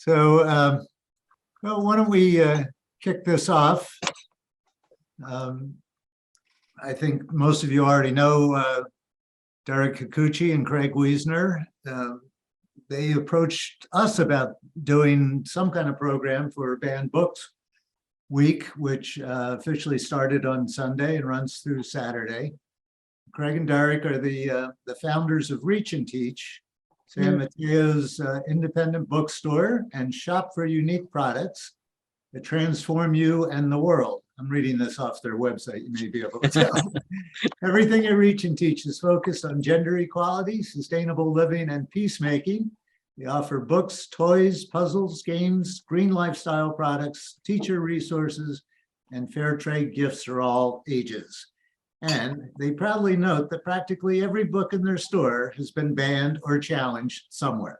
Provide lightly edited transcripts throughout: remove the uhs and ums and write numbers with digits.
So, well, why don't we kick this off? I think most of you already know Derrick KIKUCHI and Craig WIESNER. They approached us about doing some kind of program for Banned Books Week, which officially started on Sunday and runs through Saturday. Craig and Derrick are the founders of Reach and Teach, San Mateo's independent bookstore and shop for unique products that transform you and the world. I'm reading this off their website, you may be able to tell. Everything at Reach and Teach is focused on gender equality, sustainable living, and peacemaking. They offer books, toys, puzzles, games, green lifestyle products, teacher resources, and fair trade gifts for all ages. And they proudly note that practically every book in their store has been banned or challenged somewhere.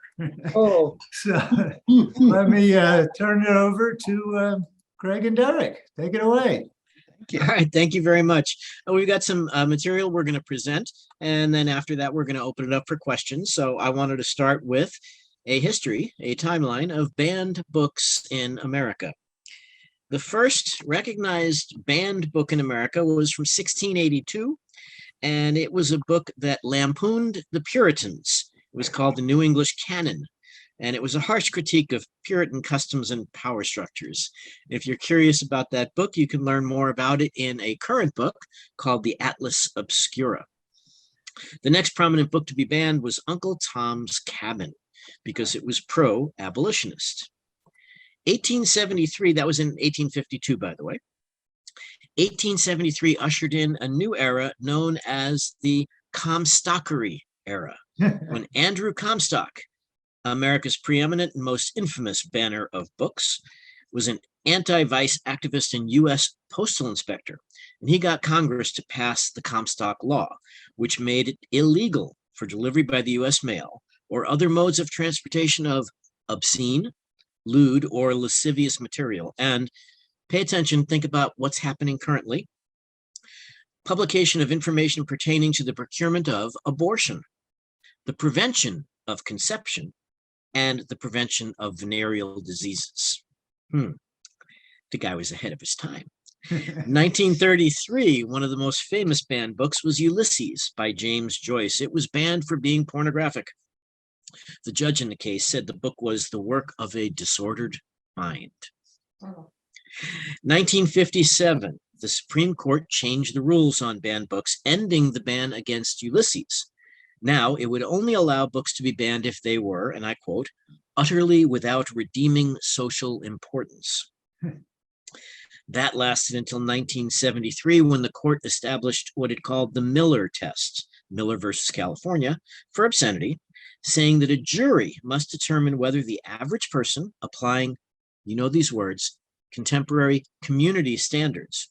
Oh, So let me turn it over to Craig and Derrick. Take it away. All right, thank you very much. We've got some material we're going to present, and then after that, we're going to open it up for questions. So I wanted to start with a history, a timeline of banned books in America. The first recognized banned book in America was from 1682, and it was a book that lampooned the Puritans. It was called the New English Canon, and it was a harsh critique of Puritan customs and power structures. If you're curious about that book, you can learn more about it in a current book called the Atlas Obscura. The next prominent book to be banned was Uncle Tom's Cabin, because it was pro-abolitionist. 1873, that was in 1852, by the way. 1873 ushered in a new era known as the Comstockery Era, when Andrew Comstock, America's preeminent and most infamous banner of books, was an anti-vice activist and U.S. postal inspector, and he got Congress to pass the Comstock Law, which made it illegal for delivery by the U.S. mail or other modes of transportation of obscene, lewd, or lascivious material. And pay attention, think about what's happening currently. Publication of information pertaining to the procurement of abortion, the prevention of conception, and the prevention of venereal diseases. The guy was ahead of his time. 1933, one of the most famous banned books was Ulysses by James Joyce. It was banned for being pornographic. The judge in the case said the book was the work of a disordered mind. 1957, the Supreme Court changed the rules on banned books, ending the ban against Ulysses. Now, it would only allow books to be banned if they were, and I quote, utterly without redeeming social importance. That lasted until 1973, when the court established what it called the Miller test, Miller versus California, for obscenity, saying that a jury must determine whether the average person applying, you know these words, contemporary community standards,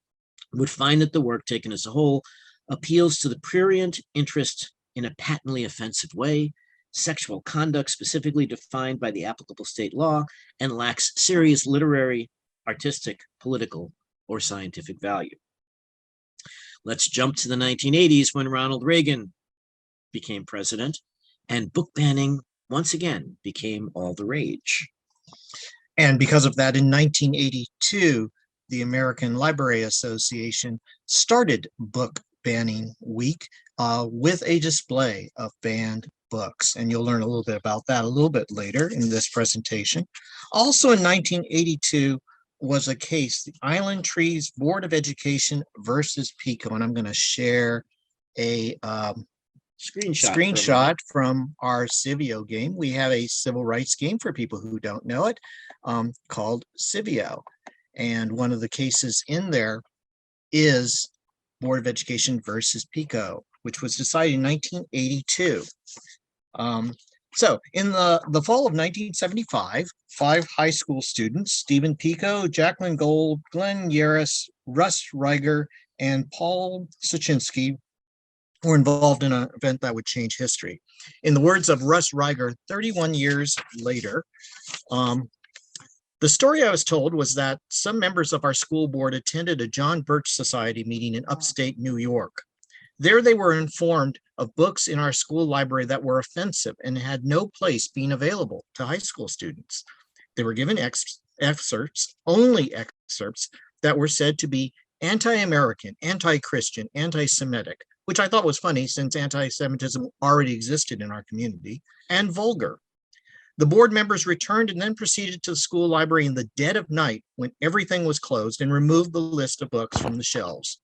would find that the work taken as a whole appeals to the prurient interest in a patently offensive way, sexual conduct specifically defined by the applicable state law, and lacks serious literary, artistic, political, or scientific value. Let's jump to the 1980s when Ronald Reagan became president, and book banning once again became all the rage. and because of that, in 1982, the American Library Association started Book Banning Week with a display of banned books. And you'll learn a little bit about that a little bit later in this presentation. Also in 1982 was a case, the Island Trees Board of Education versus Pico. And I'm going to share a screenshot from our CIVIO game. We have a civil rights game for people who don't know it called CIVIO. And one of the cases in there is Board of Education versus Pico, which was decided in 1982. So in the fall of 1975, 5 high school students, Stephen Pico, Jacqueline Gold, Glenn Yaris, Russ Reiger, and Paul Sachinsky were involved in an event that would change history. In the words of Russ Reiger, 31 years later, the story I was told was that some members of our school board attended a John Birch Society meeting in upstate New York. There they were informed of books in our school library that were offensive and had no place being available to high school students. They were given excerpts, only excerpts, that were said to be anti-American, anti-Christian, anti-Semitic, which I thought was funny since anti-Semitism already existed in our community, and vulgar. The board members returned and then proceeded to the school library in the dead of night when everything was closed and removed the list of books from the shelves.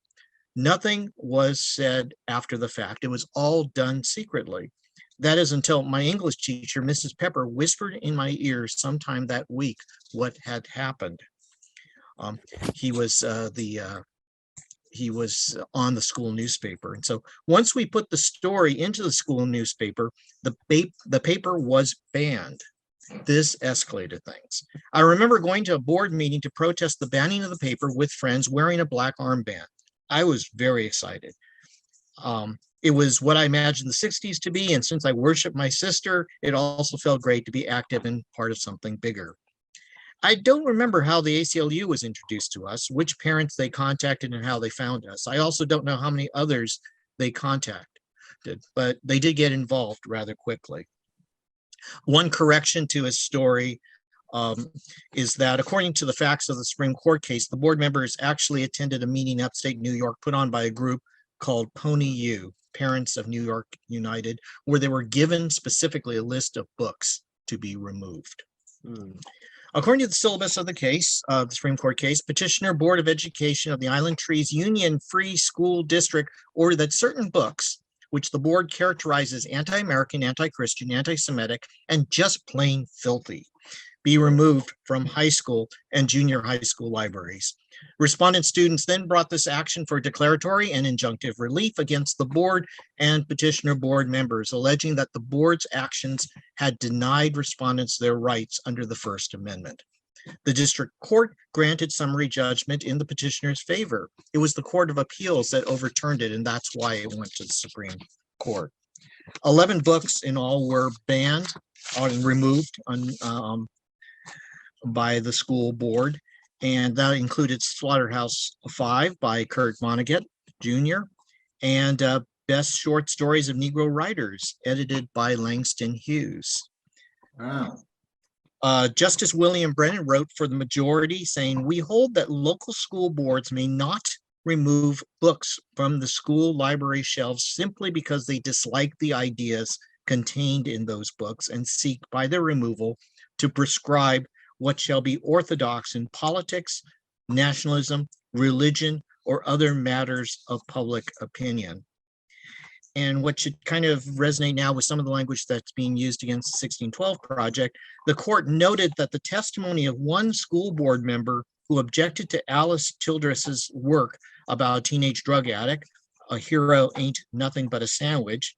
Nothing was said after the fact. It was all done secretly. That is until my English teacher, Mrs. Pepper, whispered in my ear sometime that week what had happened. He was on the school newspaper. And so once we put the story into the school newspaper, the paper was banned. This escalated things. I remember going to a board meeting to protest the banning of the paper with friends wearing a black armband. I was very excited. It was what I imagined the 60s to be. And since I worship my sister, it also felt great to be active and part of something bigger. I don't remember how the ACLU was introduced to us, which parents they contacted and how they found us. I also don't know how many others they contacted, but they did get involved rather quickly. One correction to his story is that according to the facts of the Supreme Court case, the board members actually attended a meeting upstate New York put on by a group called Pony U, Parents of New York United, where they were given specifically a list of books to be removed. According to the syllabus of the case, the Supreme Court case, Petitioner Board of Education of the Island Trees Union Free School District ordered that certain books, which the board characterizes anti-American, anti-Christian, anti-Semitic, and just plain filthy, be removed from high school and junior high school libraries. Respondent students then brought this action for declaratory and injunctive relief against the board and petitioner board members, alleging that the board's actions had denied respondents their rights under the First Amendment. The district court granted summary judgment in the petitioner's favor. It was the Court of Appeals that overturned it, and that's why it went to the Supreme Court. 11 books in all were banned and removed by the school board, and that included Slaughterhouse 5 by Kurt Vonnegut Jr. and Best Short Stories of Negro Writers, edited by Langston Hughes. Wow. Justice William Brennan wrote for the majority saying, "We hold that local school boards may not remove books from the school library shelves simply because they dislike the ideas contained in those books and seek by their removal to prescribe what shall be orthodox in politics, nationalism, religion, or other matters of public opinion." And what should kind of resonate now with some of the language that's being used against the 1612 Project, the court noted that the testimony of one school board member who objected to Alice Childress's work about a teenage drug addict, "A hero ain't nothing but a sandwich."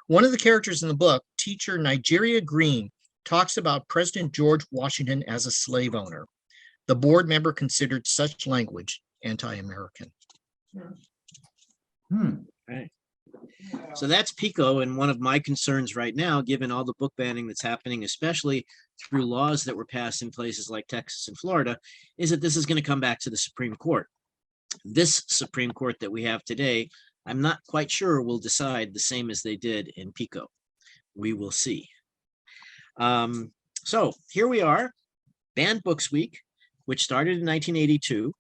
One of the characters in the book, teacher Nigeria Green, talks about President George Washington as a slave owner. The board member considered such language anti-American. Right. So that's Pico, and one of my concerns right now, given all the book banning that's happening, especially through laws that were passed in places like Texas and Florida, is that this is going to come back to the Supreme Court. This Supreme Court that we have today, I'm not quite sure will decide the same as they did in Pico. We will see. So here we are, Banned Books Week, which started in 1982.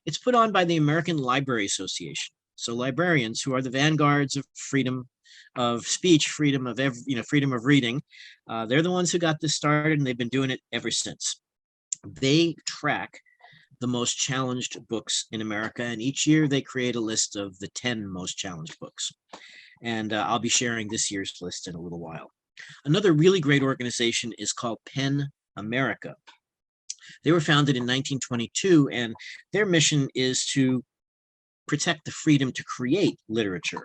It's put on by the American Library Association. So librarians, who are the vanguards of freedom of speech, freedom of freedom of reading, they're the ones who got this started, and they've been doing it ever since. They track the most challenged books in America, and each year they create a list of the 10 most challenged books. And I'll be sharing this year's list in a little while. Another really great organization is called PEN America. They were founded in 1922, and their mission is to protect the freedom to create literature,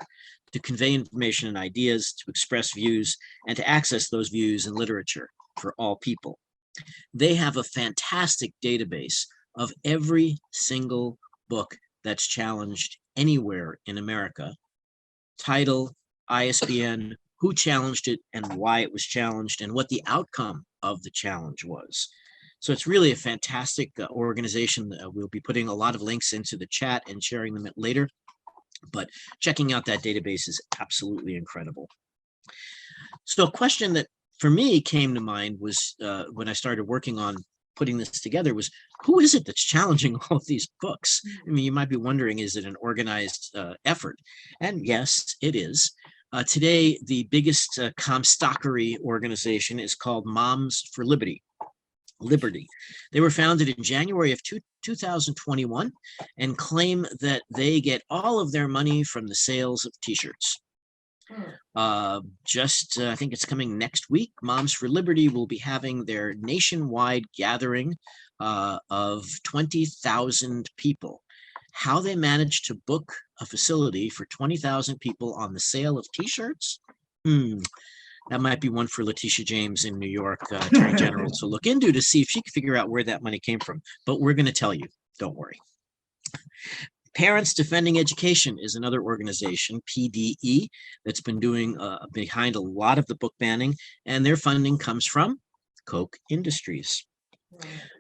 to convey information and ideas, to express views, and to access those views in literature for all people. They have a fantastic database of every single book that's challenged anywhere in America, title, ISBN, who challenged it and why it was challenged, and what the outcome of the challenge was. So it's really a fantastic organization. We'll be putting a lot of links into the chat and sharing them later, but checking out that database is absolutely incredible. So a question that for me came to mind was when I started working on putting this together was, who is it that's challenging all of these books? I mean, you might be wondering, is it an organized effort? And yes, it is. Today, the biggest Comstockery organization is called Moms for Liberty. They were founded in January of 2021 and claim that they get all of their money from the sales of t-shirts. I think it's coming next week, Moms for Liberty will be having their nationwide gathering of 20,000 people. How they managed to book a facility for 20,000 people on the sale of t-shirts? That might be one for Letitia James in New York, Attorney General, to look into to see if she can figure out where that money came from. But we're going to tell you, don't worry. Parents Defending Education is another organization, PDE, that's been doing behind a lot of the book banning, and their funding comes from Koch Industries.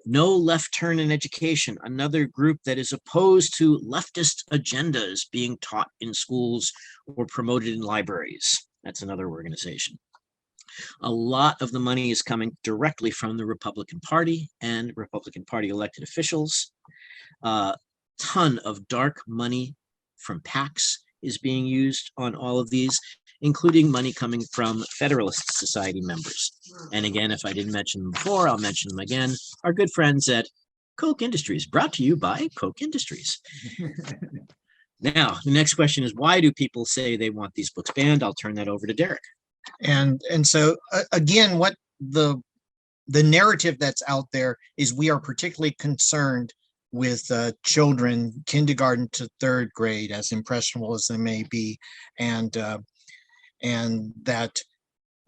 No Left Turn in Education, another group that is opposed to leftist agendas being taught in schools or promoted in libraries. That's another organization. A lot of the money is coming directly from the Republican Party and Republican Party elected officials. Ton of dark money from PACs is being used on all of these, including money coming from Federalist Society members. And again, if I didn't mention them before, I'll mention them again. Our good friends at Koch Industries, brought to you by Koch Industries. Now, the next question is, why do people say they want these books banned? I'll turn that over to Derrick. And so again, what the narrative that's out there is, we are particularly concerned with children kindergarten to third grade, as impressionable as they may be, and that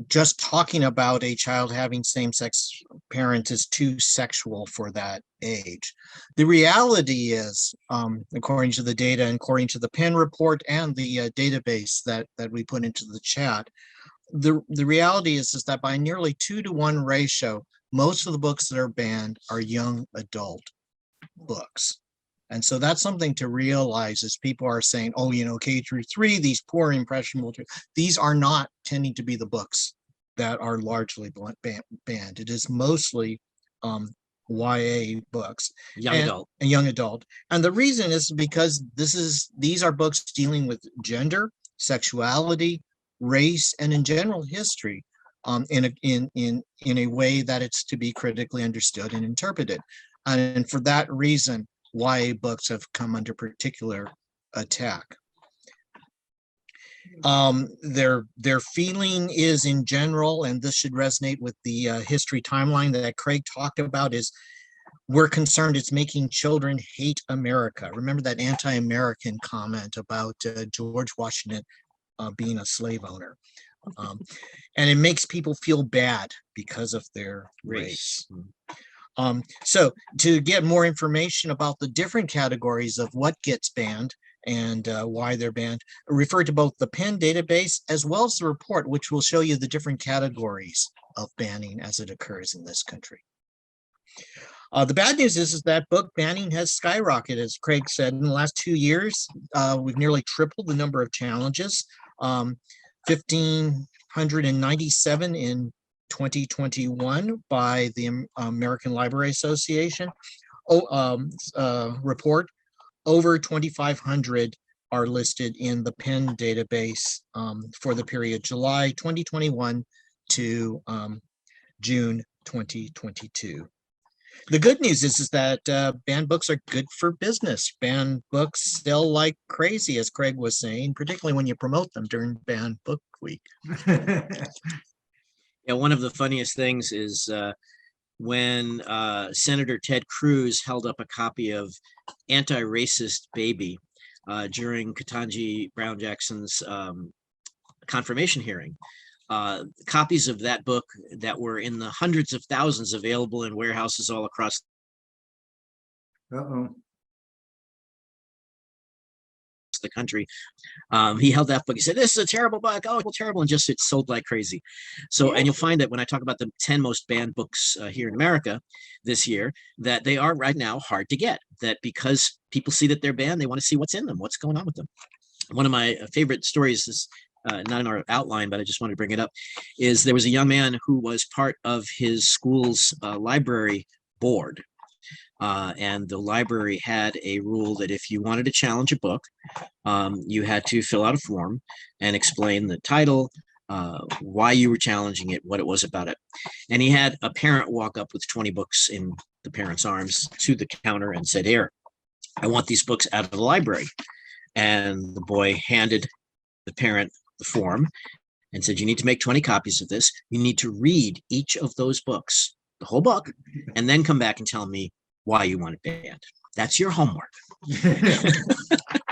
just talking about a child having same-sex parents is too sexual for that age. The reality is, according to the data and according to the Penn report and the database that we put into the chat, the reality is that by nearly 2-to-1 ratio, most of the books that are banned are young adult books. And so that's something to realize, as people are saying, oh, K-3, these poor impressionable, these are not tending to be the books that are largely banned. It is mostly YA books, young adult. And the reason is because these are books dealing with gender, sexuality, race, and in general history, in a way that it's to be critically understood and interpreted. And for that reason, YA books have come under particular attack. Their feeling is, in general, and this should resonate with the history timeline that Craig talked about, is we're concerned it's making children hate America. Remember that anti-American comment about George Washington being a slave owner. And it makes people feel bad because of their race. So to get more information about the different categories of what gets banned and why they're banned, refer to both the Penn database as well as the report, which will show you the different categories of banning as it occurs in this country. The bad news is that book banning has skyrocketed, as Craig said. In the last 2 years, we've nearly tripled the number of challenges. 1,597 in 2021 by the American Library Association report. Over 2,500 are listed in the Penn database for the period July 2021 to June 2022. The good news is that banned books are good for business. Banned books sell like crazy, as Craig was saying, particularly when you promote them during Banned Book Week. Yeah, one of the funniest things is when Senator Ted Cruz held up a copy of Anti-Racist Baby during Ketanji Brown Jackson's confirmation hearing. Copies of that book that were in the hundreds of thousands available in warehouses all across the country. He held that book. He said, "This is a terrible book. Oh, terrible!" And just, it's sold like crazy. So, and you'll find that when I talk about the 10 most banned books here in America this year, that they are right now hard to get. That because people see that they're banned, they want to see what's in them, what's going on with them. One of my favorite stories is not in our outline, but I just wanted to bring it up, is there was a young man who was part of his school's library board. And the library had a rule that if you wanted to challenge a book, you had to fill out a form and explain the title, why you were challenging it, what it was about it. And he had a parent walk up with 20 books in the parent's arms to the counter and said, "Here, I want these books out of the library." And the boy handed the parent the form and said, "You need to make 20 copies of this. You need to read each of those books, the whole book, and then come back and tell me why you want it banned. That's your homework."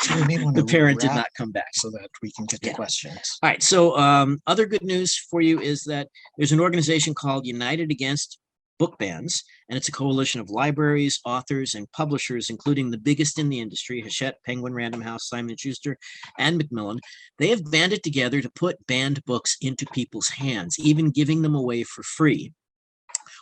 So we may want The to parent did wrap not come back. so that we can get to Yeah. questions. All right. So other good news for you is that there's an organization called United Against Book Bans, and it's a coalition of libraries, authors, and publishers, including the biggest in the industry, Hachette, Penguin Random House, Simon & Schuster, and Macmillan. They have banded together to put banned books into people's hands, even giving them away for free.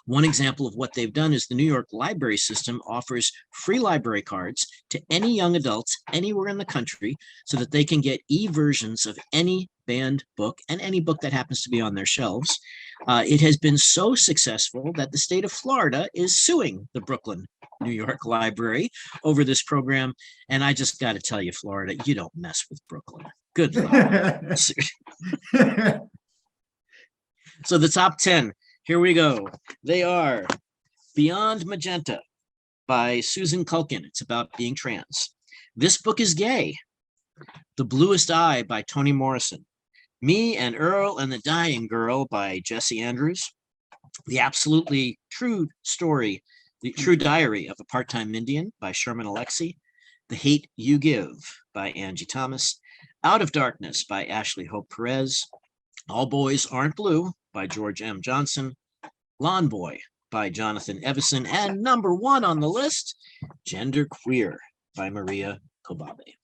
One example of what they've done is the New York library system offers free library cards to any young adults anywhere in the country so that they can get e-versions of any banned book and any book that happens to be on their shelves. It has been so successful that the state of Florida is suing the Brooklyn, New York Library over this program. And I just got to tell you, Florida, you don't mess with Brooklyn. Good luck. So the top 10. Here we go. They are Beyond Magenta by Susan Culkin. It's about being trans. This Book is Gay. The Bluest Eye by Toni Morrison. Me and Earl and the Dying Girl by Jesse Andrews. The Absolutely True Story, The True Diary of a Part-Time Indian by Sherman Alexie. The Hate You Give by Angie Thomas. Out of Darkness by Ashley Hope Perez. All Boys Aren't Blue by George M. Johnson. Lawn Boy by Jonathan Evison. And number 1 on the list, Genderqueer by Maria Kobabe.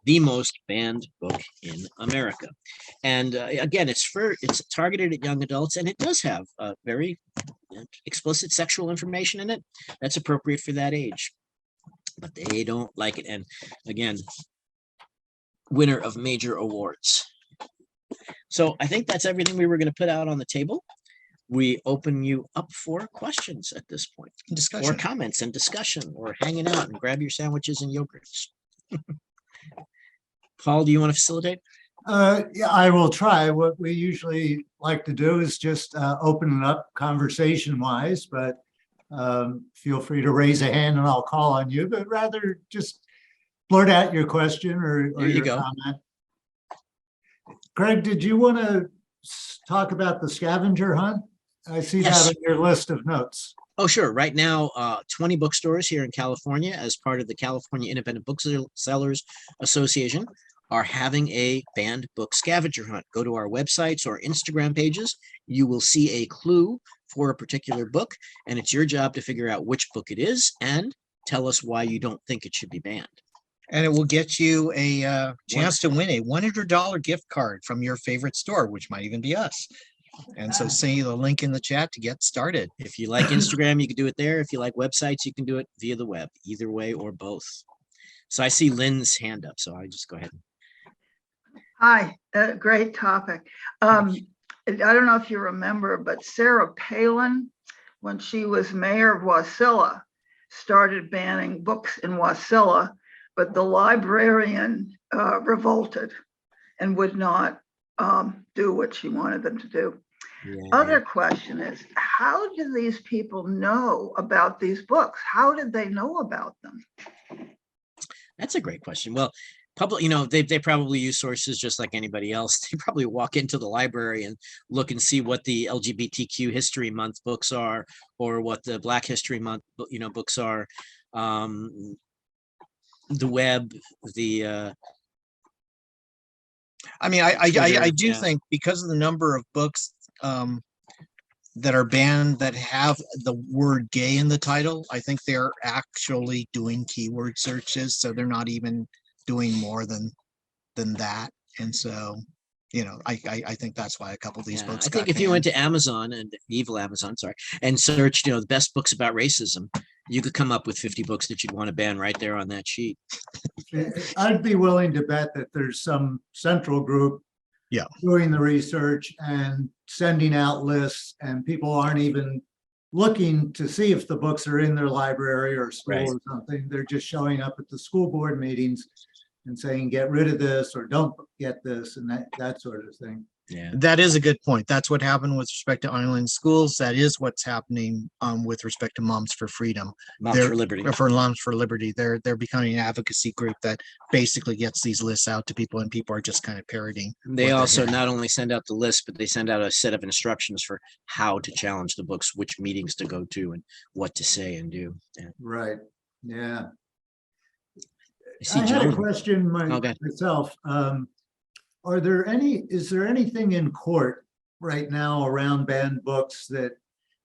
The most banned book in America. And again, it's targeted at young adults, and it does have very explicit sexual information in it that's appropriate for that age. But they don't like it. And again, winner of major awards. So I think that's everything we were going to put out on the table. We open you up for questions at this point, Discussion. or comments and discussion, or hanging out and grab your sandwiches and yogurts. Paul, do you want to facilitate? Yeah, I will try. What we usually like to do is just open it up conversation wise, but feel free to raise a hand and I'll call on you, but rather just blurt out your question or your comment. Craig, did you want to talk about the scavenger hunt? I see that on your list of notes. Oh, sure. Right now, 20 bookstores here in California, as part of the California Independent Booksellers Association, are having a banned book scavenger hunt. Go to our websites or Instagram pages. You will see a clue for a particular book, and it's your job to figure out which book it is and tell us why you don't think it should be banned. And it will get you a chance to win a $100 gift card from your favorite store, which might even be us. And so see the link in the chat to get started. If you like Instagram, you can do it there. If you like websites, you can do it via the web, either way or both. So I see Lynn's hand up, so I just go ahead. Hi, great topic. I don't know if you remember, but Sarah Palin, when she was mayor of Wasilla, started banning books in Wasilla, but the librarian revolted and would not do what she wanted them to do. Yeah. Other question is, how do these people know about these books? How did they know about them? That's a great question. Well, they probably use sources just like anybody else. They probably walk into the library and look and see what the LGBTQ History Month books are, or what the Black History Month books are. The web, I do think because of the number of books that are banned that have the word gay in the title, I think they're actually doing keyword searches, so they're not even doing more than that. And so, I think that's why a couple of these books. I think if you went to Amazon, and evil Amazon, and searched, the best books about racism, you could come up with 50 books that you'd want to ban right there on that sheet. I'd be willing to bet that there's some central group doing the research and sending out lists, and people aren't even looking to see if the books are in their library or school Right. or something. They're just showing up at the school board meetings and saying, get rid of this or don't get this and that sort of thing. Yeah. That is a good point. That's what happened with respect to online schools. That is what's happening with respect to Moms for Freedom. Moms They're- for Liberty. or for Moms for Liberty. They're becoming an advocacy group that basically gets these lists out to people, and people are just kind of parroting. They what they're also hearing. not only send out the list, but they send out a set of instructions for how to challenge the books, which meetings to go to, and what to say and do. Yeah. Right, yeah. I see I had a Joan. question Okay. myself. Is there anything in court right now around banned books that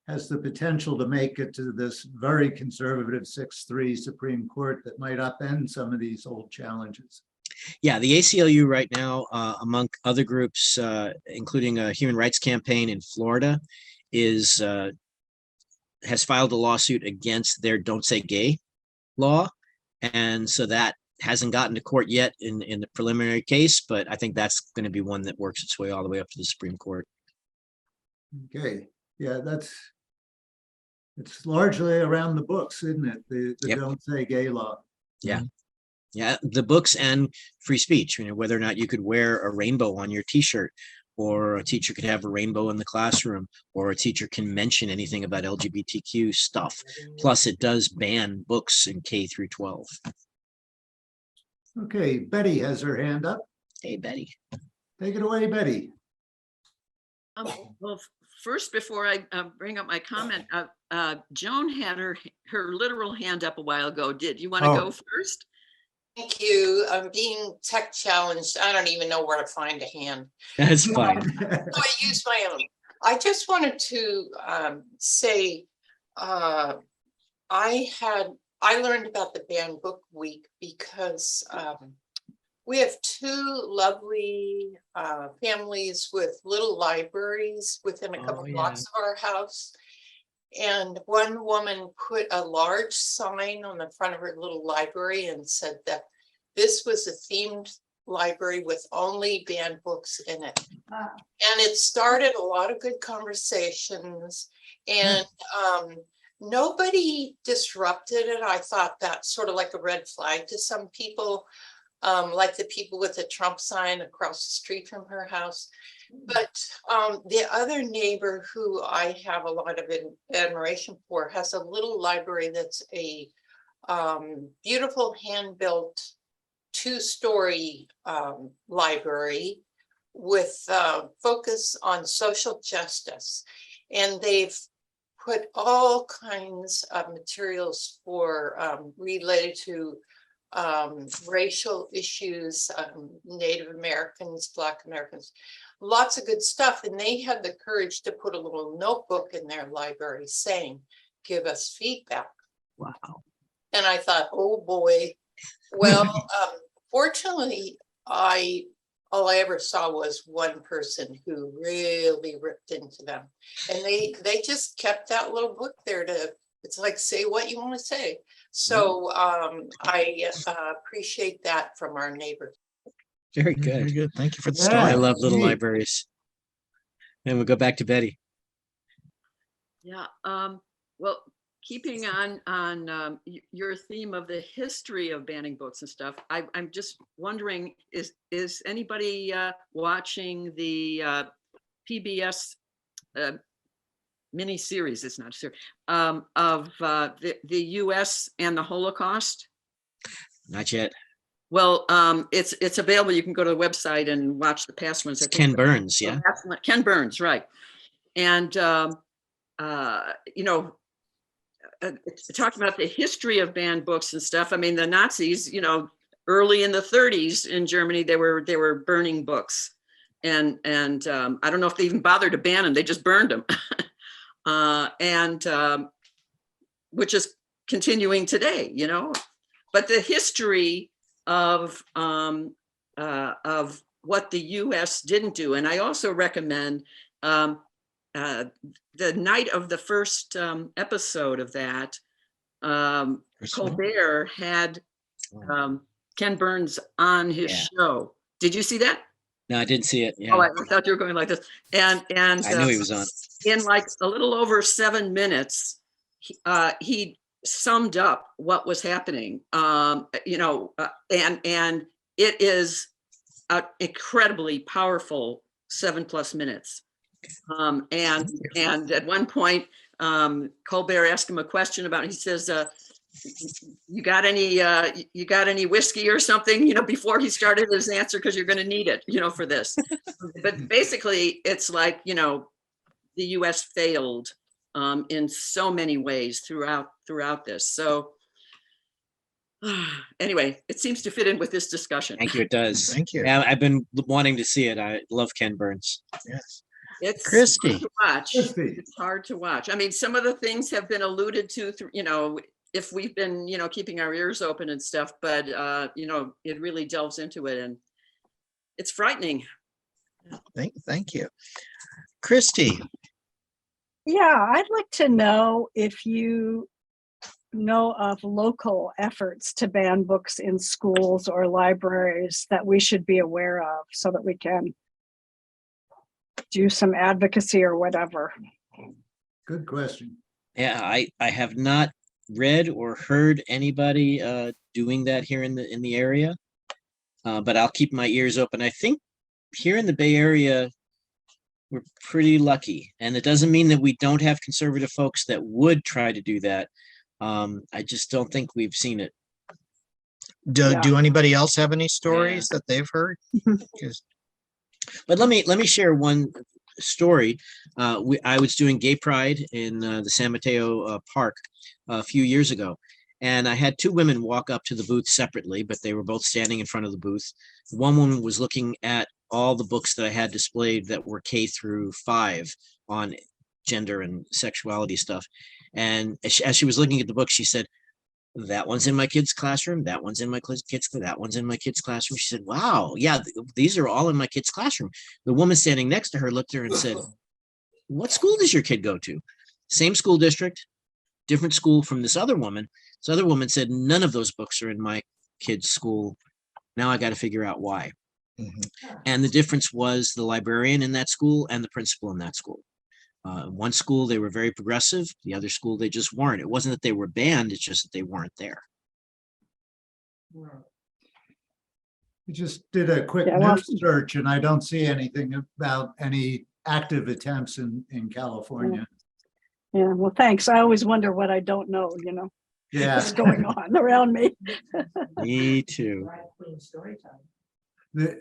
has the potential to make it to this very conservative 6-3 Supreme Court that might upend some of these old challenges? Yeah, the ACLU right now, among other groups, including a human rights campaign in Florida, has filed a lawsuit against their "Don't Say Gay" law, and so that hasn't gotten to court yet in the preliminary case, but I think that's going to be one that works its way all the way up to the Supreme Court. Okay, yeah, it's largely around the books, isn't it? The Yep. Don't Say Gay law. Yeah, the books and free speech. Whether or not you could wear a rainbow on your T-shirt, or a teacher could have a rainbow in the classroom, or a teacher can mention anything about LGBTQ stuff. Plus, it does ban books in K through 12. Okay, Betty has her hand up. Hey, Betty. Take it away, Betty. Well, first, before I bring up my comment, Joan had her literal hand up a while ago. Did you want to go first? Thank you. I'm being tech challenged. I don't even know where to find a hand. That's fine. So I use my own. I just wanted to say I learned about the Banned Book Week because we have two lovely families with little libraries within a couple blocks of our house. And one woman put a large sign on the front of her little library and said that this was a themed library with only banned books in it. And it started a lot of good conversations, and nobody disrupted it. I thought that's sort of like a red flag to some people, like the people with the Trump sign across the street from her house. But the other neighbor who I have a lot of admiration for has a little library that's a beautiful hand-built 2-story library with focus on social justice. And they've put all kinds of materials for related to racial issues, Native Americans, Black Americans, lots of good stuff. And they had the courage to put a little notebook in their library saying, give us feedback. Wow. And I thought, oh boy. Well, fortunately, all I ever saw was one person who really ripped into them. And they just kept that little book there it's like, say what you want to say. So I appreciate that from our neighbors. Very Very good. good. Thank you for the Yeah. story. I love little Neat. libraries. And we'll go back to Betty. Yeah. Well, keeping on your theme of the history of banning books and stuff, I'm just wondering, is anybody watching the PBS mini series? It's not a series of the U.S. and the Holocaust. Not yet. Well, it's available. You can go to the website and watch the past ones. I It's think Ken Burns, yeah. Ken Burns, right? And talking about the history of banned books and stuff. I mean, the Nazis, early in the 30s in Germany, they were burning books, and I don't know if they even bothered to ban them. They just burned them, which is continuing today. But the history of what the U.S. didn't do, and I also recommend the night of the first episode of that, Colbert had Ken Burns on his show. Did you see that? No, I didn't see it. Oh, Yeah, I thought you were going like this. And I knew he was on. in like a little over 7 minutes, he summed up what was happening. You know, and it is an incredibly powerful 7+ minutes. And at one point, Colbert asked him a question about, he says, you got any whiskey or something, you know, before he started his answer, because you're going to need it, you know, for this. But basically, it's like, you know, the US failed in so many ways throughout this. So anyway, it seems to fit in with this discussion. Thank you. It does. Thank you. Yeah, I've been wanting to see it. I love Ken Burns. Yes. It's Christy. hard to watch. Christy. It's hard to watch. I mean, some of the things have been alluded to, you know, if we've been, you know, keeping our ears open and stuff, but, you know, it really delves into it and it's frightening. Thank you. Christy. Yeah, I'd like to know if you know of local efforts to ban books in schools or libraries that we should be aware of so that we can do some advocacy or whatever. Good question. Yeah, I have not read or heard anybody doing that here in the area, but I'll keep my ears open. I think here in the Bay Area, we're pretty lucky, and it doesn't mean that we don't have conservative folks that would try to do that. I just don't think we've seen it. Do anybody else have any stories that they've heard? 'Cause- But let me share one story. I was doing Gay Pride in the San Mateo Park a few years ago, and I had two women walk up to the booth separately, but they were both standing in front of the booth. One woman was looking at all the books that I had displayed that were K-5 on gender and sexuality stuff. And as she was looking at the book, she said, "That one's in my kid's classroom. That one's in my kid's. That one's in my kid's classroom." She said, "Wow, yeah, these are all in my kid's classroom." The woman standing next to her looked at her and said, "What school does your kid go to?" Same school district, different school from this other woman. This other woman said, "None of those books are in my kid's school. Now I got to figure out why." Mhm. And the difference was the librarian in that school and the principal in that school. One school, they were very progressive. The other school, they just weren't. It wasn't that they were banned. It's just that they weren't there. We just did a quick Yeah, well- news search and I don't see anything about any active attempts in California. Yeah, well, thanks. I always wonder what I don't know, you know, Yeah. what's going on around me. Me too. The,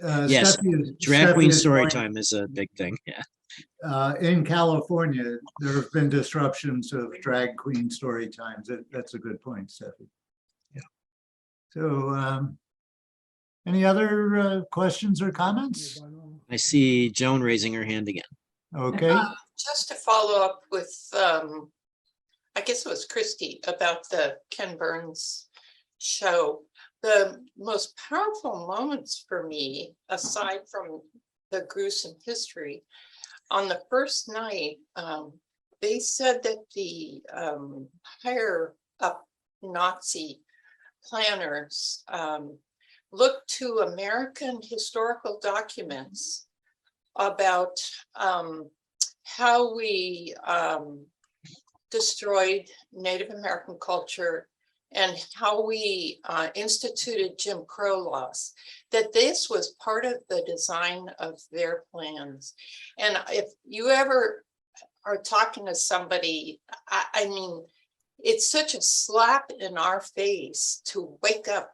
Yes, Steffi Drag queen is story right. time is a big thing. Yeah. In California, there have been disruptions of drag queen story times. That's a good point, Steffi. Yeah. So, any other questions or comments? I see Joan raising her hand again. Okay, Just to follow up with, I guess it was Christy about the Ken Burns show. The most powerful moments for me, aside from the gruesome history, on the first night, they said that the higher up Nazi planners looked to American historical documents about how we destroyed Native American culture and how we instituted Jim Crow laws, that this was part of the design of their plans. And if you ever are talking to somebody, I mean, it's such a slap in our face to wake up,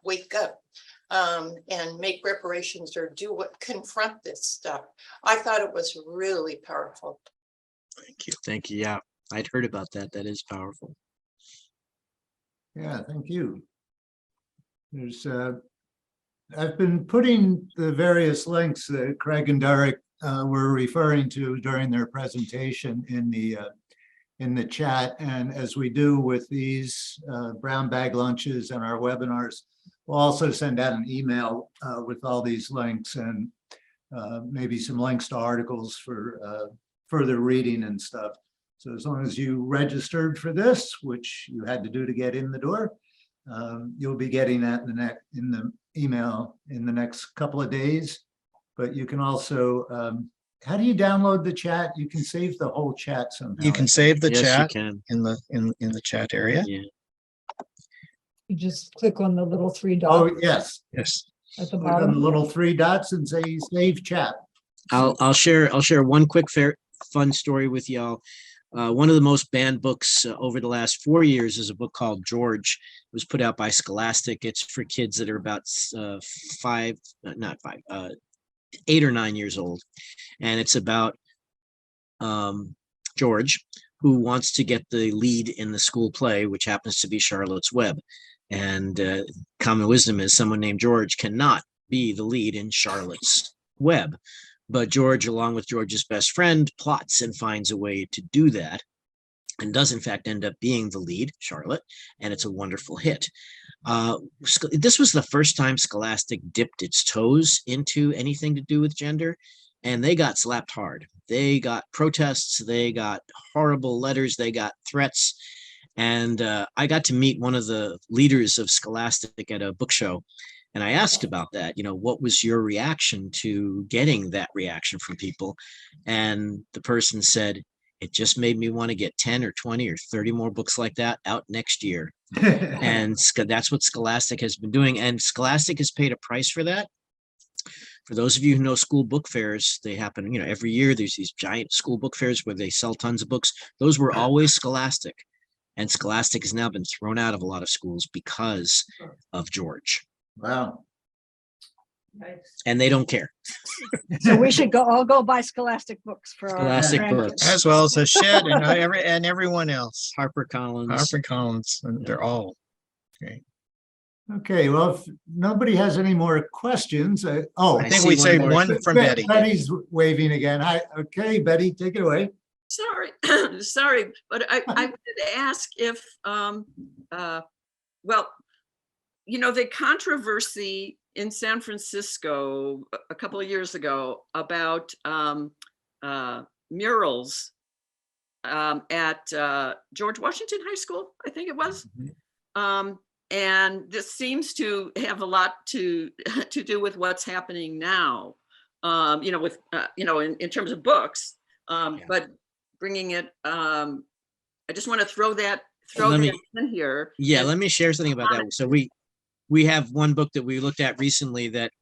and make reparations or confront this stuff. I thought it was really powerful. Thank you. Thank you. Yeah, I'd heard about that. That is powerful. yeah, thank you. There's, I've been putting the various links that Craig and Derrick were referring to during their presentation in the chat. And as we do with these brown bag lunches and our webinars, we'll also send out an email with all these links and maybe some links to articles for further reading and stuff. So as long as you registered for this, which you had to do to get in the door, you'll be getting that in the email in the next couple of days. but you can also, how do you download the chat? You can save the whole chat somehow. You can save the Yes, you chat can. in the chat area. Yeah. You just click on the little three Oh, dots yes. Yes. at the Click on the bottom. little three dots and say save chat. I'll share one quick fun story with y'all. One of the most banned books over the last 4 years is a book called George. It was put out by Scholastic. It's for kids that are about 8 or 9 years old, and it's about George, who wants to get the lead in the school play, which happens to be Charlotte's Web. And common wisdom is someone named George cannot be the lead in Charlotte's Web. But George, along with George's best friend, plots and finds a way to do that, and does in fact end up being the lead, Charlotte, and it's a wonderful hit. This was the first time Scholastic dipped its toes into anything to do with gender, and they got slapped hard. They got protests, they got horrible letters, they got threats, and I got to meet one of the leaders of Scholastic at a book show. And I asked about that, what was your reaction to getting that reaction from people? And the person said, it just made me want to get 10 or 20 or 30 more books like that out next year. And that's what Scholastic has been doing. And Scholastic has paid a price for that. For those of you who know school book fairs, they happen, every year. There's these giant school book fairs where they sell tons of books. Those were always Scholastic. And Scholastic has now been thrown out of a lot of schools because of George. Wow. And they don't care. So we should all go buy Scholastic books for our Scholastic grandkids. books. As well as the Shed and everyone else. HarperCollins. HarperCollins, and they're all. Okay, well, if nobody has any more questions, I think see we one saved more. one from Betty. Betty's waving again. Okay, Betty, take it away. Sorry, sorry, but I wanted to ask if, the controversy in San Francisco a couple of years ago about murals at George Washington High School, I think it was. And this seems to have a lot to do with what's happening now, with, in terms of books, but bringing it, I just want to throw that in here. Yeah, let me share something about that. So we have one book that we looked at recently that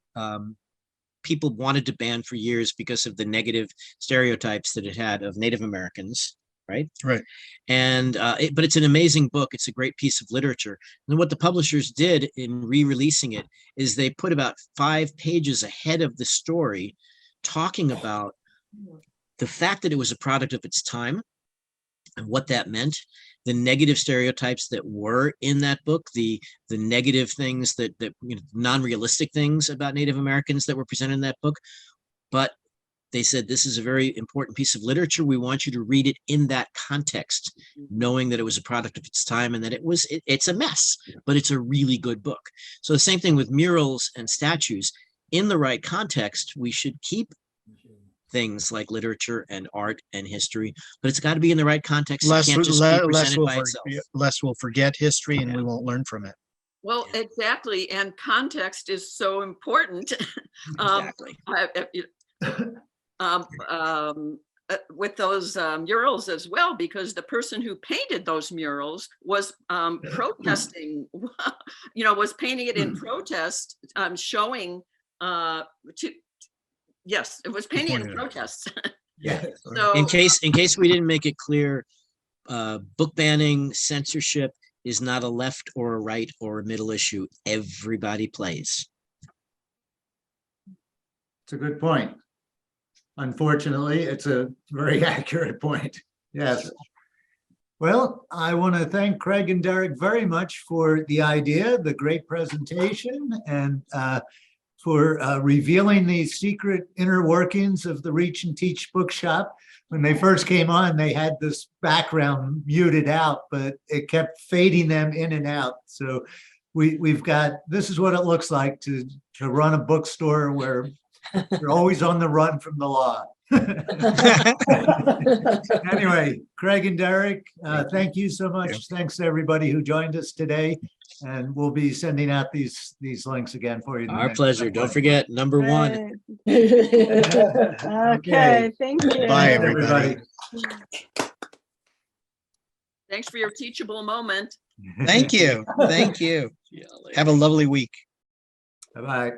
people wanted to ban for years because of the negative stereotypes that it had of Native Americans, right? Right. And but it's an amazing book. It's a great piece of literature. And what the publishers did in re-releasing it is they put about 5 pages ahead of the story, talking about the fact that it was a product of its time and what that meant, the negative stereotypes that were in that book, the negative things that non-realistic things about Native Americans that were presented in that book. But they said, this is a very important piece of literature. We want you to read it in that context, knowing that it was a product of its time and that it's a mess, but it's a really good book. So the same thing with murals and statues. In the right context, we should keep things like literature and art and history, but it's got to be in the right context. It can't just be presented by itself. Lest we'll forget history and we won't learn from it. Well, exactly. And context is so important. Exactly. With those murals as well, because the person who painted those murals was protesting, was painting it in protest, showing yes, it was painting in protest. Yeah. So, In case we didn't make it clear, book banning, censorship is not a left or a right or a middle issue. Everybody plays. It's a good point. Unfortunately, it's a very accurate point. Yes. Well, I want to thank Craig and Derrick very much for the idea, the great presentation, and for revealing the secret inner workings of the Reach and Teach bookshop. When they first came on, they had this background muted out, but it kept fading them in and out. So we've got, this is what it looks like to run a bookstore where you're always on the run from the law. Anyway, Craig and Derrick, thank you so much. Thanks to everybody who joined us today. And we'll be sending out these links again for you. in the Our next pleasure. couple Don't of forget, number one. Great. weeks. Okay, thank you. Bye, Thanks, everybody. Thanks for your teachable moment. Thank you. Thank you. Yeah, Have a lovely week. Bye-bye.